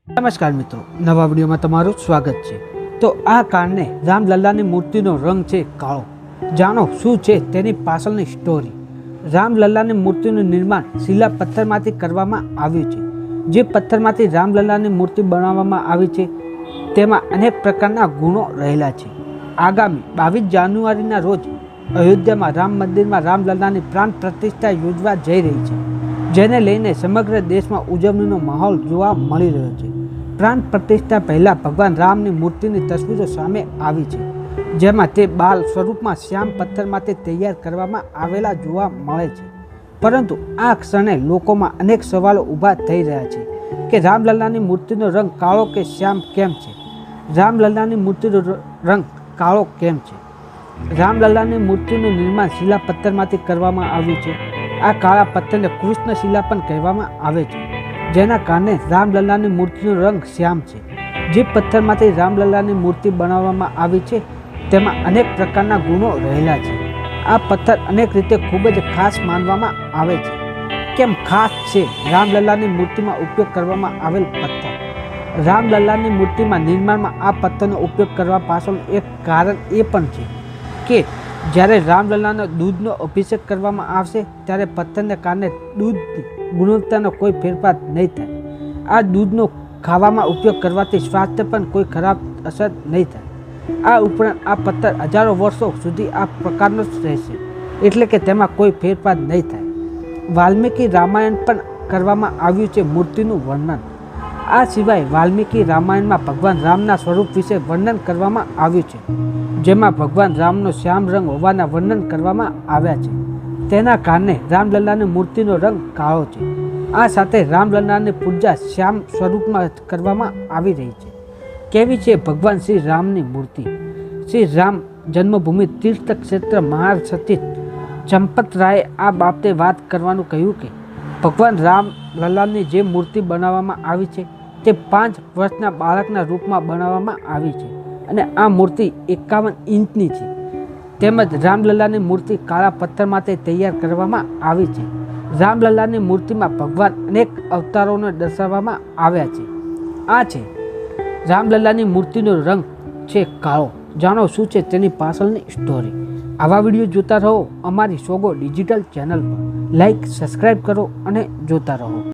નમસ્કાર મિત્રો, નવા વિડીયોમાં તમારું સ્વાગત છે। તો આ કારણે રામલલ્લાની મૂર્તિનો રંગ છે કાળો। જાણો શું છે તેની પાછળની સ્ટોરી। રામલલ્લાની મૂર્તિનું નિર્માણ શિલા પથ્થરમાંથી કરવામાં આવ્યું છે। જે પથ્થરમાંથી રામલલ્લાની મૂર્તિ બનાવવામાં આવી છે તેમાં અનેક પ્રકારના ગુણો રહેલા છે। આગામી 22 જાન્યુઆરીના રોજ અયોધ્યામાં રામ મંદિરમાં રામલલ્લાની પ્રાણ પ્રતિષ્ઠા યોજવા જઈ રહી છે, જેને લઈને સમગ્ર દેશમાં ઉજવણીનો માહોલ જોવા મળી રહ્યો છે। પ્રાણ પ્રતિષ્ઠા પહેલાં ભગવાન રામની મૂર્તિની તસવીરો સામે આવી છે, જેમાં તે બાલ સ્વરૂપમાં શ્યામ પથ્થરમાંથી તૈયાર કરવામાં આવેલા જોવા મળે છે। પરંતુ આ ક્ષણે લોકોમાં અનેક સવાલો ઊભા થઈ રહ્યા છે કે રામલલ્લાની મૂર્તિનો રંગ કાળો કે શ્યામ કેમ છે? રામલલ્લાની મૂર્તિનો રંગ કાળો કેમ છે? રામલલ્લાની મૂર્તિનું નિર્માણ શિલા પથ્થરમાંથી કરવામાં આવ્યું છે। આ કાળા પથ્થરને કૃષ્ણ શિલા પણ કહેવામાં આવે છે, જેના કારણે રામલલ્લાની મૂર્તિનો રંગ શ્યામ છે। જે પથ્થરમાંથી રામલલ્લાની મૂર્તિ બનાવવામાં આવી છે તેમાં અનેક પ્રકારના ગુણો રહેલા છે। આ પથ્થર અનેક રીતે ખૂબ જ ખાસ માનવામાં આવે છે। કેમ ખાસ છે રામલલ્લાની મૂર્તિમાં ઉપયોગ કરવામાં આવેલ પથ્થર? રામલલ્લાની મૂર્તિમાં નિર્માણમાં આ પથ્થરનો ઉપયોગ કરવા પાછળનું એક કારણ એ પણ છે કે જ્યારે રામલલ્લાનો દૂધનો અભિષેક કરવામાં આવશે ત્યારે પથ્થરને કારણે દૂધની ગુણવત્તાનો કોઈ ફેરફાર નહીં થાય। આ દૂધનો ખાવામાં ઉપયોગ કરવાથી સ્વાસ્થ્ય પર કોઈ ખરાબ અસર નહીં થાય। આ ઉપરાંત આ પથ્થર હજારો વર્ષો સુધી આ પ્રકારનો જ રહેશે, એટલે કે તેમાં કોઈ ફેરફાર નહીં થાય। વાલ્મીકી રામાયણ પણ કરવામાં આવ્યું છે મૂર્તિનું વર્ણન। આ સિવાય વાલ્મીકી રામાયણમાં ભગવાન રામના સ્વરૂપ વિશે વર્ણન કરવામાં આવ્યું છે, જેમાં ભગવાન રામનો શ્યામ રંગ હોવાના વર્ણન કરવામાં આવ્યા છે। તેના કારણે રામલલ્લાની મૂર્તિનો રંગ કાળો છે। આ સાથે રામલલ્લાની પૂજા શ્યામ સ્વરૂપમાં કરવામાં આવી રહી છે। કેવી છે ભગવાન શ્રી રામની મૂર્તિ? શ્રી રામ જન્મભૂમિ તીર્થ ક્ષેત્ર મહાસચિવ ચંપત રાયે આ બાબતે વાત કરવાનું કહ્યું કે ભગવાન રામલલ્લાની જે મૂર્તિ બનાવવામાં આવી છે તે 5 વર્ષના બાળકના રૂપમાં બનાવવામાં આવી છે અને આ મૂર્તિ 51 ઇંચની છે। તેમજ રામલલ્લાની મૂર્તિ કાળા પથ્થરમાંથી તૈયાર કરવામાં આવી છે। રામલલ્લાની મૂર્તિમાં ભગવાન અનેક અવતારોને દર્શાવવામાં આવ્યા છે। આ છે રામલલ્લાની મૂર્તિનો રંગ છે કાળો। જાણો શું છે તેની પાછળની સ્ટોરી। આવા વિડીયો જોતા રહો અમારી સોગો ડિજિટલ ચેનલ પર। લાઈક, સબસ્ક્રાઈબ કરો અને જોતા રહો।